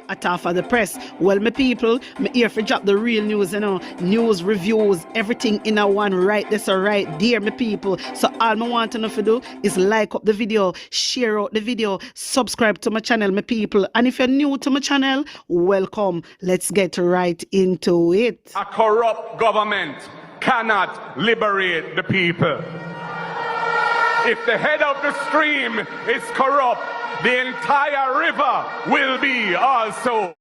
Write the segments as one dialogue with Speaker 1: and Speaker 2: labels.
Speaker 1: At half of the press. Well, my people, me here for drop the real news, news, reviews, everything in a one right this or right there, my people. So all I want to know to do is like up the video, share out the video, subscribe to my channel, my people. And if you're new to my channel, welcome. Let's get right into it.
Speaker 2: A corrupt government cannot liberate the people. If the head of the stream is corrupt, the entire river will be also.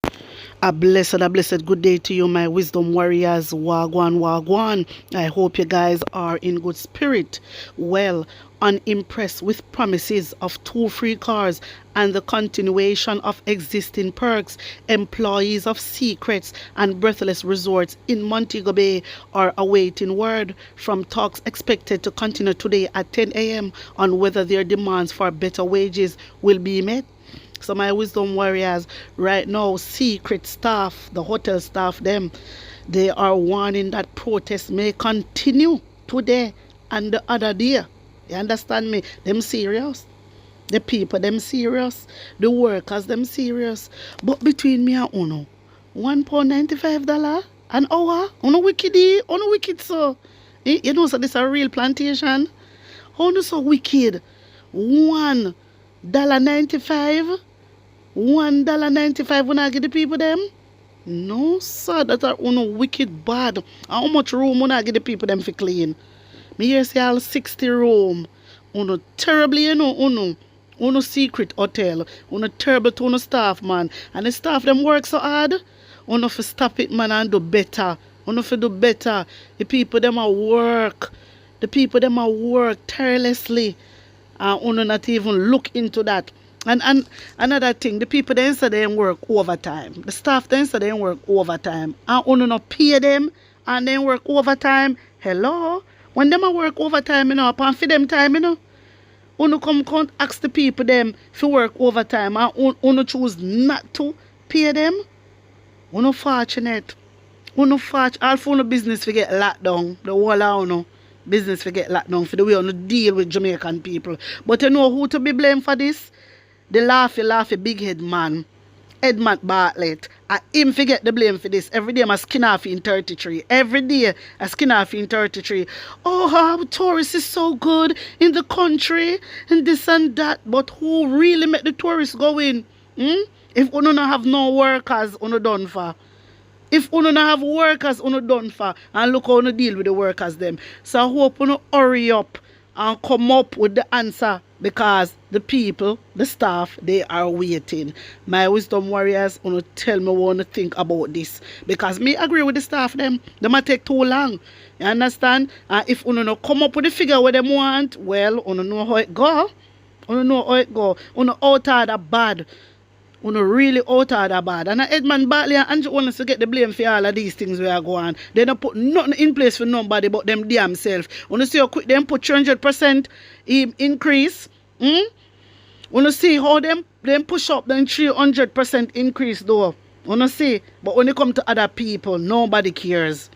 Speaker 1: A blessed good day to you, my wisdom warriors. Wagwan, wagwan. I hope you guys are in good spirit. Well, unimpressed with promises of 2 free cars and the continuation of existing perks, employees of secrets and breathless resorts in Montego Bay are awaiting word from talks expected to continue today at 10 a.m. on whether their demands for better wages will be met. So my wisdom warriors, right now, secret staff, the hotel staff, they are warning that protests may continue today and the other day. You understand me? Them serious. The people, them serious. The workers, them serious. But between me and Uno, $1.95 an hour? Uno wicked, Uno wicked so. You know, so this is a real plantation. Uno so wicked. $1.95? $1.95 when I give the people them? No, sir, that are Uno wicked bad. How much room when I give the people them for clean? Me here say all 60 room. Uno terribly, you know, Uno secret hotel. Uno terrible to Uno staff, man. And the staff them work so hard. Uno for stop it, man, and do better. Uno for do better. The people them a work. The people them a work tirelessly. And Uno not even look into that. And another thing, the people they say they work overtime. The staff they say they work overtime. And Uno not pay them and they work overtime. Hello? When them a work overtime, you know, upon for them time, you know, Uno come ask the people them to work overtime and Uno choose not to pay them. Uno fortunate. Uno fortunate. All for Uno business to get locked down. The whole of Uno business to get locked down for the way Uno deal with Jamaican people. But you know who to be blamed for this? The laughy big head man. Edmund Bartlett. I him forget the blame for this. Every day my skin off in 33. Every day I skin off in 33. Oh, how tourists is so good in the country and this and that. But who really make the tourists go in? If uno not have no workers, uno done for. If uno not have workers, uno done for. And look how uno deal with the workers them. So I hope uno hurry up and come up with the answer, because the people, the staff, they are waiting. My wisdom warriors, uno tell me what to think about this, because me agree with the staff them might take too long. You understand? And if uno no come up with the figure what them want, well, uno know how it go. Uno know how it go. Uno out of the bad. Uno really out of the bad. And Edmund Bartley and Andrew wants to get the blame for all of these things we are going. They don't put nothing in place for nobody but them damn self. Uno see how quick them put 300% increase. Uno see how them push up them 300% increase though. Uno see. But when it come to other people, nobody cares.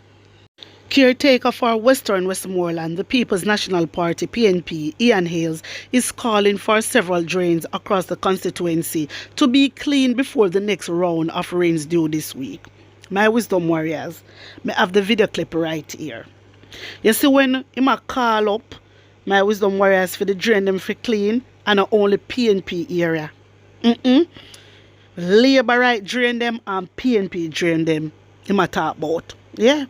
Speaker 1: Caretaker for Westmoreland, the People's National Party, PNP, Ian Hales, is calling for several drains across the constituency to be cleaned before the next round of rains due this week. My wisdom warriors, may have the video clip right here. You see when him a call up my wisdom warriors for the drain them for clean and not only PNP area. Labour right drain them and PNP drain them. Him a talk about. Yeah.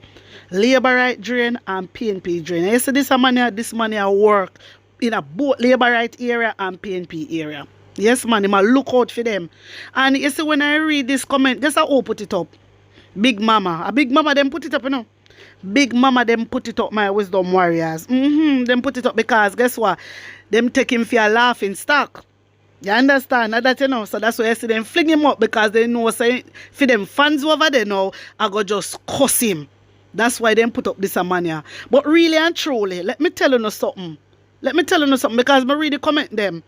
Speaker 1: Labour right drain and PNP drain. You see this money a work in a both Labour right area and PNP area. Yes, man, him a look out for them. And you see when I read this comment, guess who put it up? Big Mama. A Big Mama them put it up, you know. Big Mama them put it up, my wisdom warriors. Them put it up because guess what? Them take him for a laughing stock. You understand? That you know. So that's why I see them fling him up, because they know say for them fans over there now, I go just cuss him. That's why they put up this mania. But really and truly, let me tell you something. Because I read the comment them.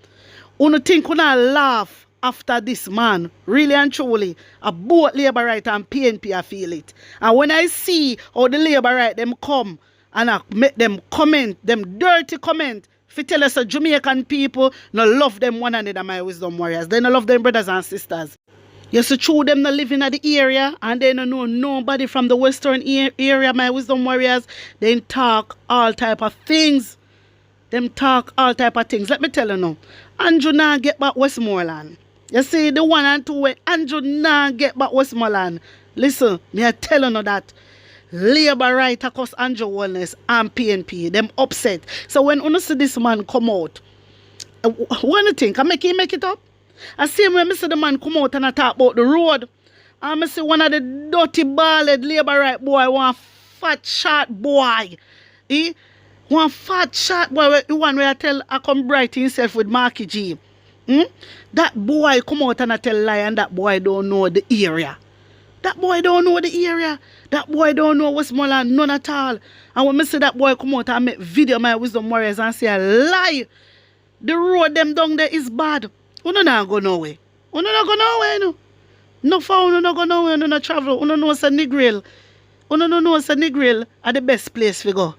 Speaker 1: Uno think una laugh after this man. Really and truly, a both Labour right and PNP I feel it. And when I see how the Labour right them come and I make them comment, them dirty comment, if you tell us Jamaican people no love them one another, my wisdom warriors. They no love them brothers and sisters. You see, true them not living at the area and they don't know nobody from the western area, my wisdom warriors. They talk all type of things. Them talk all type of things. Let me tell you now. Andrew now get back Westmoreland. You see, the 1 and 2 way Andrew now get back Westmoreland. Listen, me I tell you now that Labour right across Andrew Wellness and PNP, them upset. So when you see this man come out, what do you think? I make it up? I see when I see the man come out and I talk about the road. And I see one of the dirty bald Labour right boy, one fat short boy. Eh? One fat short boy, the one where I tell I come bright himself with Marky G. That boy come out and I tell lie and that boy don't know the area. That boy don't know the area. That boy don't know Westmoreland, none at all. And when I see that boy come out and make video my wisdom warriors and say a lie, the road them down there is bad. You not go nowhere. You not go nowhere, no. No phone, you not go nowhere, you not travel. You know it's a Negril. You know it's a Negril are the best place to go.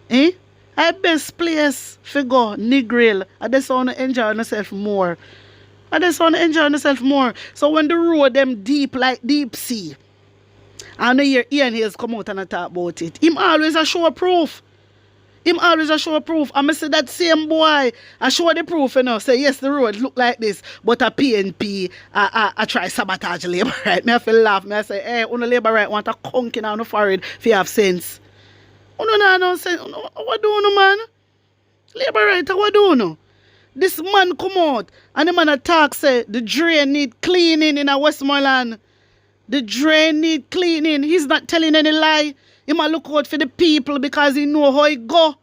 Speaker 1: Eh? The best place to go, Negril. I just want to enjoy myself more. I just want to enjoy myself more. So when the road them deep like deep sea, and I hear Ian Hayes come out and I talk about it, him always a show proof. Him always a show proof. And I say that same boy, I show the proof, you know, say yes, the road look like this, but a PNP, I try sabotage Labour right. Me I feel laugh. Me I say, hey, on the Labour right want a conking on the forehead if you have sense. No sense. What do you man? Labour right, what do you? This man come out and the man attack say the drain need cleaning in a Westmoreland. The drain need cleaning. He's not telling any lie. He might look out for the people because he know how it go.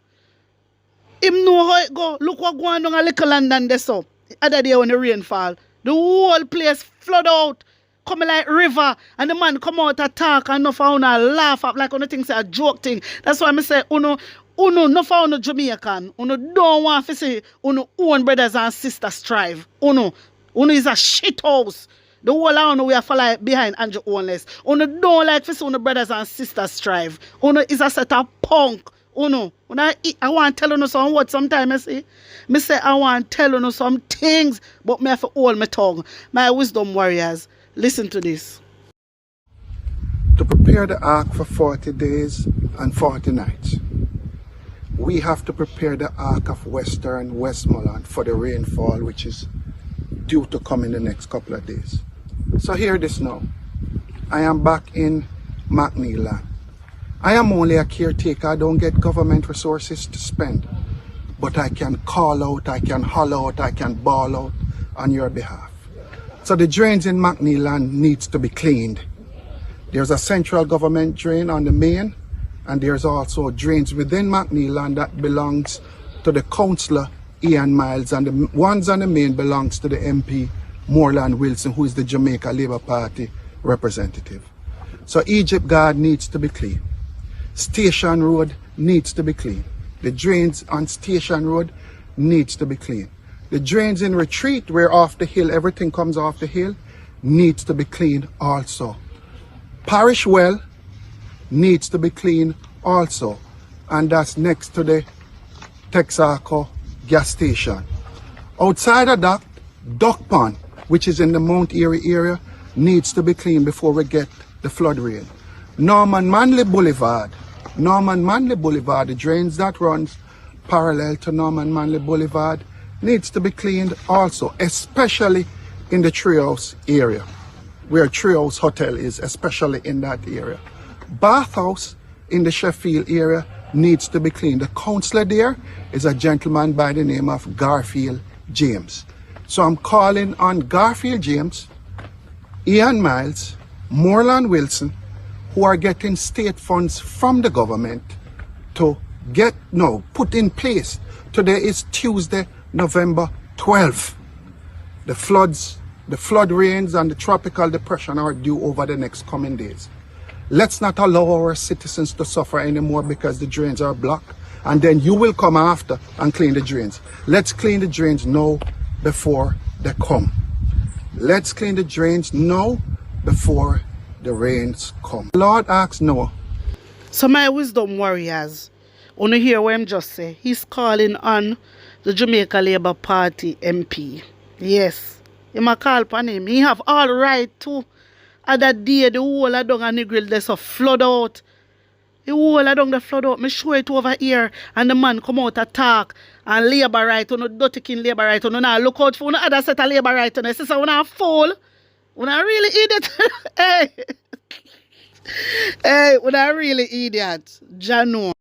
Speaker 1: Him know how it go. Look what going on a little London there so. Other day when the rain fall. The whole place flood out. Coming like river. And the man come out attack and no for laugh up like on the things a joke thing. That's why I say no for Jamaican. Uno don't want to see uno own brothers and sisters strive. Uno is a shit house. The whole of we are follow behind Andrew Ownless. Uno don't like to see uno brothers and sisters strive. Uno is a set of punk. I want to tell you some what sometimes I say. Me say I want to tell you some things, but me have to hold my tongue. My wisdom warriors, listen to this.
Speaker 3: To prepare the ark for 40 days and 40 nights, we have to prepare the ark of Westmoreland for the rainfall which is due to come in the next couple of days. So hear this now. I am back in McNeil. I am only a caretaker. I don't get government resources to spend. But I can call out, I can holler out, I can bawl out on your behalf. So the drains in McNeil needs to be cleaned. There's a central government drain on the main, and there's also drains within McNeil that belongs to the councillor Ian Miles, and the ones on the main belongs to the MP Moreland Wilson, who is the Jamaica Labour Party representative. So Egypt Guard needs to be clean. Station Road needs to be clean. The drains on Station Road needs to be clean. The drains in Retreat, where off the hill, everything comes off the hill, needs to be cleaned also. Parish Well needs to be cleaned also, and that's next to the Texaco gas station. Outside of that, Duck Pond, which is in the Mount Erie area, needs to be cleaned before we get the flood rain. Norman Manley Boulevard, the drains that runs parallel to Norman Manley Boulevard needs to be cleaned also, especially in the Treehouse area, where Treehouse Hotel is, especially in that area. Bathhouse in the Sheffield area needs to be cleaned. The councillor there is a gentleman by the name of Garfield James. So I'm calling on Garfield James, Ian Miles, Moreland Wilson, who are getting state funds from the government to put in place. Today is Tuesday, November 12th. The flood rains and the tropical depression are due over the next coming days. Let's not allow our citizens to suffer anymore because the drains are blocked, and then you will come after and clean the drains. Let's clean the drains now before they come. Let's clean the drains now before the rains come. Lord asks Noah.
Speaker 1: So my wisdom warriors, wanna hear what I'm just say? He's calling on the Jamaica Labour Party MP. Yes, Him a call upon him. He have all right too. At that day, the whole of down and Negril there's a flood out. The whole of down the flood out. Me show it over here. And the man come out attack. And labor right. You know, dirty king labor right. You know, now look out for other set of labor right. You know, sister, you know, fool. You know, really idiot. Hey. Hey, you know, really idiot. Jano.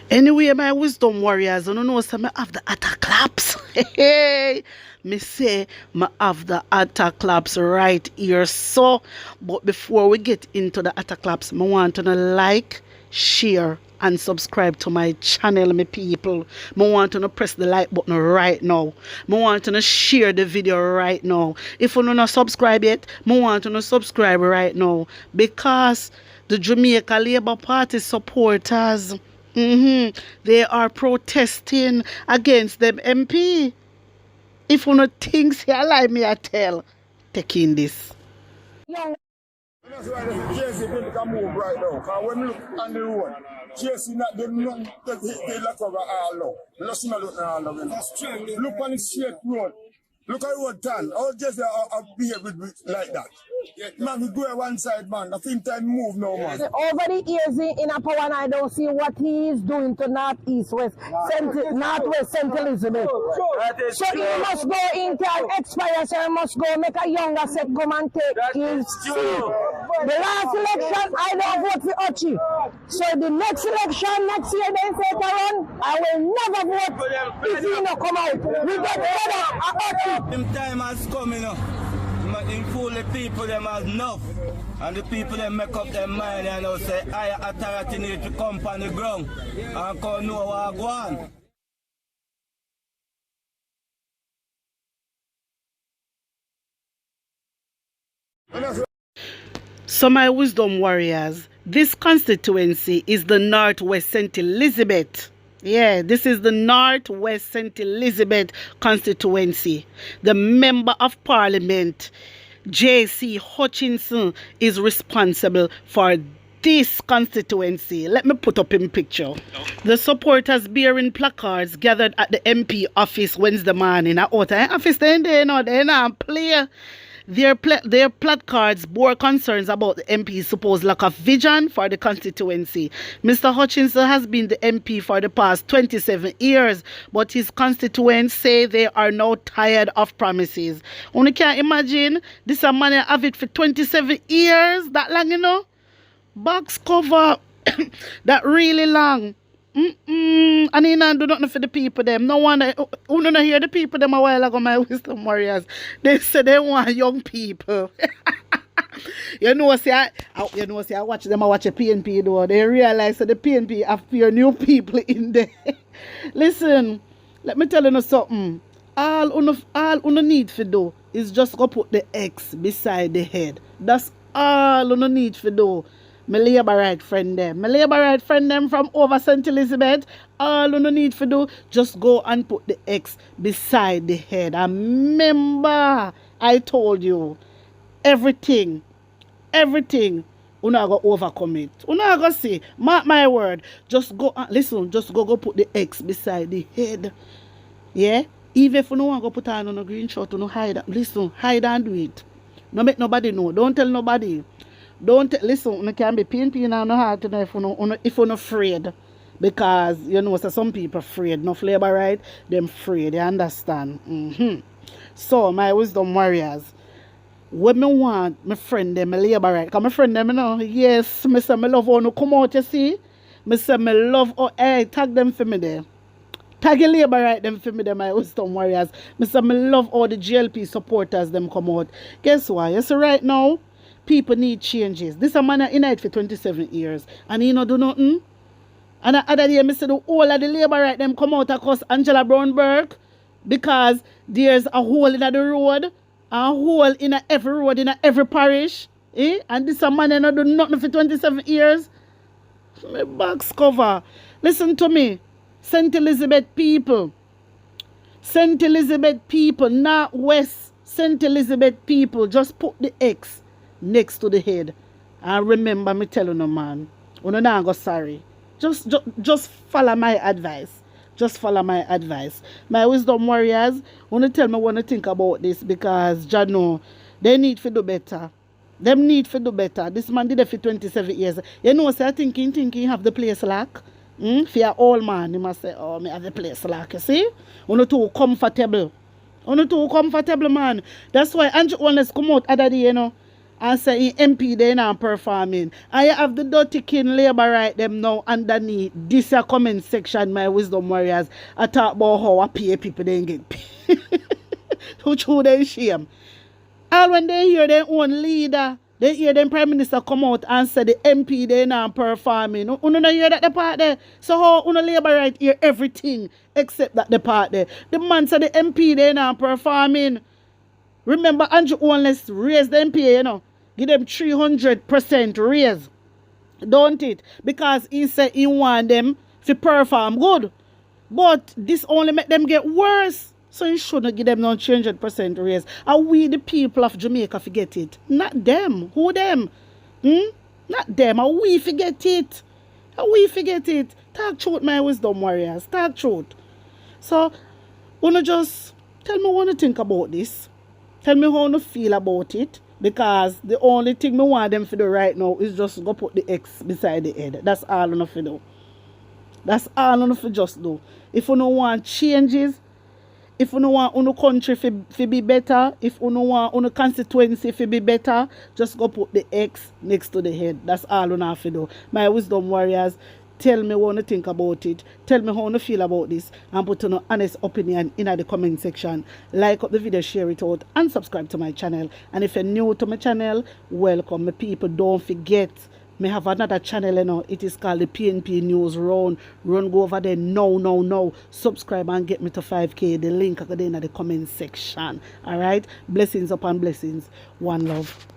Speaker 1: Anyway, my wisdom warriors, you know, so I have the attack claps. Hey, me say, I have the attack claps right here. So, but before we get into the attack claps, I want to like, share, and subscribe to my channel, my people. I want to press the like button right now. I want to share the video right now. If you don't subscribe yet, I want to subscribe right now. Because the Jamaica Labour Party supporters, they are protesting against them MP. If you not think you like me, I tell, take in this.
Speaker 4: That's why the JC can move right now. Because when you look on the road, JC not the none that they look over all now. Let's not look all now. Look on the straight road. Look at road turn. All JC are behave like that. Man, we go one side, man. The same time move now, man.
Speaker 5: Over the years in a power, and I don't see what he is doing to North East West, Northwest St. Elizabeth. So he must go in, can expire, so he must go make a younger set come and take his seat. The last election, I don't vote for Ochi. So the next election, next year, they say to run, I will never vote if he not come out. We get better at Ochi.
Speaker 6: Them time has come, you know. In fool the people them has enough. And the people them make up their mind and you know, say higher authority need to come on the ground and come know what go on.
Speaker 1: So my wisdom warriors, this constituency is the Northwest St. Elizabeth. Yeah, this is the Northwest St. Elizabeth constituency. The Member of Parliament, J.C. Hutchinson, is responsible for this constituency. Let me put up in picture. The supporters bearing placards gathered at the MP office Wednesday morning. Office they not play. Their placards bore concerns about the MP's supposed lack of vision for the constituency. Mr. Hutchinson has been the MP for the past 27 years, but his constituents say they are now tired of promises. Only can't imagine this a man have it for 27 years, that long, you know? Box cover, that really long. And he not do nothing for the people them. No wonder who don't hear the people them a while ago, my wisdom warriors. They say they want young people. you know see I watch them, I watch a PNP though. They realize that the PNP have few new people in there. Listen, let me tell you something. All you need to do is just go put the X beside the head. That's all you need to do. My Labour right friend them from over St. Elizabeth, all you need to do, just go and put the X beside the head. And remember, I told you, everything, you not go overcome it. You not go see, mark my word, just go, listen, just go put the X beside the head. Yeah? Even if you don't want to put on a green shirt, you no hide, listen, hide and do it. No make nobody know, don't tell nobody. Listen, you can be PNP now no hard to know if you're not afraid. Because, you know, so some people afraid. No flavor right, them afraid, you understand? So, my wisdom warriors, what me want, my friend them, my labor right. Because my friend them, you know, yes, me say me love how you come out, you see? Me say me love how, hey, tag them for me there. Tag your labor right them for me there, my wisdom warriors. Me say me love all the GLP supporters them come out. Guess what? You see right now, people need changes. This a man in it for 27 years. And he not do nothing. And the other day, I said the whole of the labor right them come out across Angela Brownberg because there's a hole in the road, a hole in every road, in every parish. And this a man not do nothing for 27 years. My box cover. Listen to me. St. Elizabeth people, not West. St. Elizabeth people, just put the X next to the head. And remember me telling you, man, you not go sorry. Just follow my advice. Just follow my advice. My wisdom warriors, want to tell me what to think about this because Jah know they need to do better. Them need to do better. This man did it for 27 years. You know, say thinking have the place lock. For your old man, he must say, oh, me have the place lock. You see? You're too comfortable. You're too comfortable, man. That's why Andrew Wallace come out other day, you know, and say in MP they not performing. And you have the dirty king labor right them now underneath this comment section, my wisdom warriors. I talk about how I pay people they get paid. Who true they shame. All when they hear their own leader, they hear them prime minister come out and say the MP they not performing. You don't hear that the part there. So how you labor right hear everything except that the part there. The man said the MP they not performing. Remember Andrew Wallace raised the MP, you know. Give them 300% raise. Don't it? Because he said he want them to perform good. But this only make them get worse. So you shouldn't give them no 300% raise. And we the people of Jamaica forget it. Not them. Who them? Not them. And we forget it. And we forget it. Talk truth, my wisdom warriors. Talk truth. So, wanna just tell me what you think about this. Tell me how you feel about it. Because the only thing I want them to do right now is just go put the X beside the head. That's all you have to do. That's all you have to just do. If you don't want changes, if you don't want your country to be better, if you don't want your constituency to be better, just go put the X next to the head. That's all you have to do. My wisdom warriors, tell me what you think about it. Tell me how you feel about this. And put your honest opinion in the comment section. Like up the video, share it out, and subscribe to my channel. And if you're new to my channel, welcome. My people, don't forget, me have another channel, you know. It is called the PNP News Run. Go over there now. Subscribe and get me to 5K. The link again in the comment section. Alright? Blessings upon blessings. One love.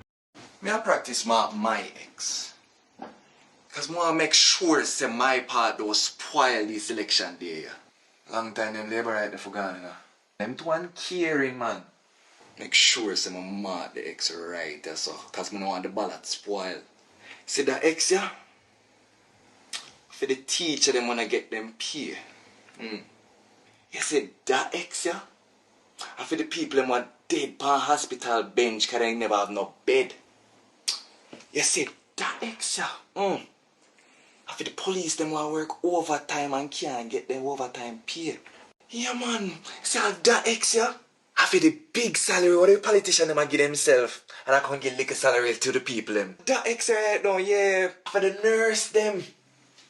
Speaker 7: Me I practice my ex. Because I want to make sure say my part don't spoil this election day. Long time them labor right there for gone, you know. Them two one caring, man. Make sure say my mark the ex right there, so. Because I don't want the ballot spoil. See that ex, yeah? For the teacher, them want to get them pay. You see that ex, yeah? And for the people them want dead pan hospital bench because they never have no bed. You see that ex, yeah? And for the police, them want to work overtime and can't get them overtime pay. Yeah, man. See all that ex, yeah? And for the big salary, what the politician them give themselves, and I can't get little salary to the people them. That ex right now, yeah. For the nurse them.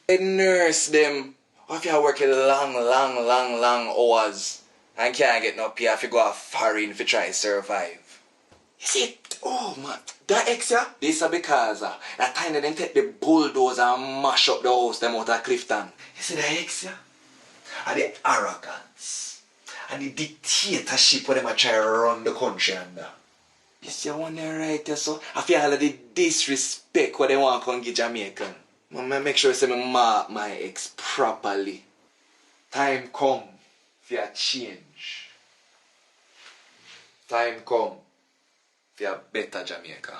Speaker 7: The nurse them. Or if you are working long hours and can't get no pay, if you go a foreign if you try to survive. You see, oh man, that ex, yeah? This is because that time they take the bulldozer and mash up the house them out of Clifton. You see that ex, yeah? And the arrogance and the dictatorship where they try to run the country under. You see one there right there, so I feel all of the disrespect what they want to come give Jamaican. I make sure I say me mark my ex properly. Time come for a change. Time come for a better Jamaica.